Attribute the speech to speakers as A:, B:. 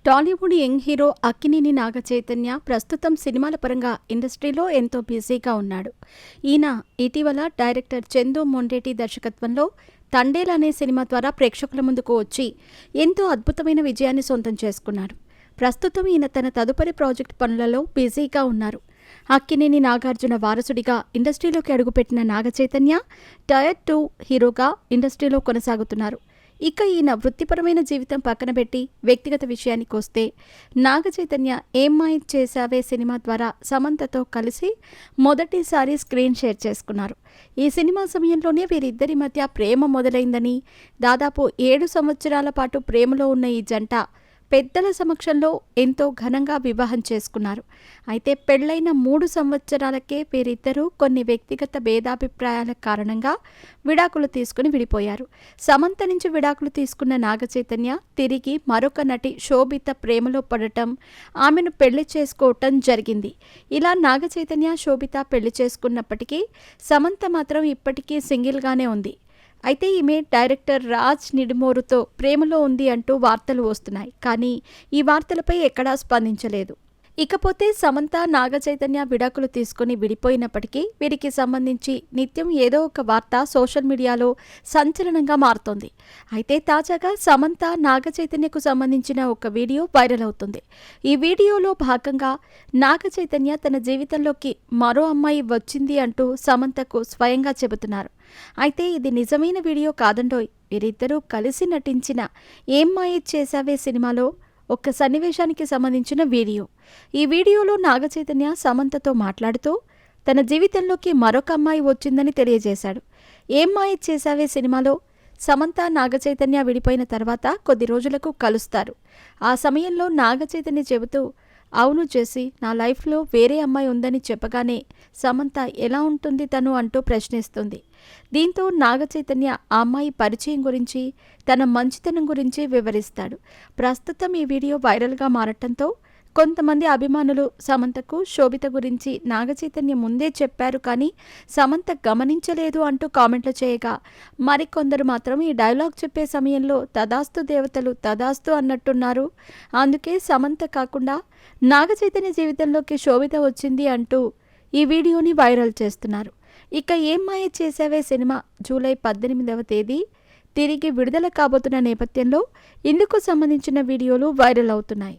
A: Tollywood young hero Akkineni Naga Chaitanya ప్రస్తుతం సినిమాల పరంగా ఇండస్ట్రీలో ఎంతో బిజీగా ఉన్నాడు. ఈయన ఇటీవల డైరెక్టర్ చందు మొండేటి దర్శకత్వంలో తండేల్ అనే సినిమా ద్వారా ప్రేక్షకుల ముందుకు వచ్చి ఎంతో అద్భుతమైన విజయాన్ని సొంతం చేసుకున్నాడు. ప్రస్తుతం ఈయన తన తదుపరి ప్రాజెక్ట్ పనులలో బిజీగా ఉన్నారు. అక్కినేని నాగార్జున వారసుడిగా ఇండస్ట్రీలోకి అడుగుపెట్టిన నాగచైతన్య టైర్ 2 హీరోగా ఇండస్ట్రీలో కొనసాగుతున్నారు. ఇక ఈయన వృత్తిపరమైన జీవితం పక్కన పెట్టి వ్యక్తిగత విషయానికి వస్తే, నాగచైతన్య ఏం మాయ చేశావే సినిమా ద్వారా సమంతతో కలిసి మొదటిసారి స్క్రీన్ షేర్ చేసుకున్నారు. ఈ సినిమా సమయంలోనే వీరిద్దరి మధ్య ప్రేమ మొదలైందని, దాదాపు 7 సంవత్సరాల పాటు ప్రేమలో ఉన్న ఈ జంట పెద్దల సమక్షంలో ఎంతో ఘనంగా వివాహం చేసుకున్నారు. అయితే పెళ్లైన 3 సంవత్సరాలకే వీరిద్దరూ కొన్ని వ్యక్తిగత భేదాభిప్రాయాల కారణంగా విడాకులు తీసుకుని విడిపోయారు. సమంత నుంచి విడాకులు తీసుకున్న నాగచైతన్య తిరిగి మరొక నటి శోభిత ప్రేమలో పడటం, ఆమెను పెళ్లి చేసుకోవటం జరిగింది. ఇలా నాగచైతన్య శోభిత పెళ్లి చేసుకున్నప్పటికీ సమంత మాత్రం ఇప్పటికీ సింగిల్గానే ఉంది. అయితే ఈమె డైరెక్టర్ రాజ్ నిడుమోరుతో ప్రేమలో ఉంది అంటూ వార్తలు వస్తున్నాయి. కానీ ఈ వార్తలపై ఎక్కడా స్పందించలేదు. ఇకపోతే సమంత నాగచైతన్య విడాకులు తీసుకుని విడిపోయినప్పటికీ వీరికి సంబంధించి నిత్యం ఏదో ఒక వార్త సోషల్ మీడియాలో సంచలనంగా మారుతోంది. అయితే తాజాగా సమంత నాగచైతన్యకు సంబంధించిన ఒక వీడియో వైరల్ అవుతుంది. ఈ వీడియోలో భాగంగా నాగచైతన్య తన జీవితంలోకి మరో అమ్మాయి వచ్చింది అంటూ సమంతకు స్వయంగా చెబుతున్నారు. అయితే ఇది నిజమైన వీడియో కాదండోయ్. వీరిద్దరూ కలిసి నటించిన ఏం మాయ చేశావే సినిమాలో ఒక్క సన్నివేశానికి సంబంధించిన వీడియో. ఈ వీడియోలో నాగచైతన్య సమంతతో మాట్లాడుతూ తన జీవితంలోకి మరొక అమ్మాయి వచ్చిందని తెలియజేశాడు. ఏం మాయ చేశావే సినిమాలో సమంత నాగచైతన్య విడిపోయిన తర్వాత కొద్ది రోజులకు కలుస్తారు. ఆ సమయంలో నాగచైతన్య చెబుతూ, అవును జెస్సీ, నా లైఫ్లో వేరే అమ్మాయి ఉందని చెప్పగానే సమంత ఎలా ఉంటుంది తను అంటూ ప్రశ్నిస్తుంది. దీంతో నాగచైతన్య ఆ అమ్మాయి పరిచయం గురించి, తన మంచితనం గురించి వివరిస్తాడు. ప్రస్తుతం ఈ వీడియో వైరల్గా మారటంతో కొంతమంది అభిమానులు సమంతకు శోభిత గురించి నాగచైతన్య ముందే చెప్పారు కానీ సమంత గమనించలేదు అంటూ కామెంట్లు చేయగా, మరికొందరు మాత్రం ఈ డైలాగ్ చెప్పే సమయంలో తదాస్తు దేవతలు తదాస్తు అన్నట్టున్నారు, అందుకే సమంత కాకుండా నాగచైతన్య జీవితంలోకి శోభిత వచ్చింది అంటూ ఈ వీడియోని వైరల్ చేస్తున్నారు. ఇక ఏం మాయ చేశావే సినిమా జూలై 18వ తేదీ తిరిగి విడుదల కాబోతున్న నేపథ్యంలో ఇందుకు సంబంధించిన వీడియోలు వైరల్ అవుతున్నాయి.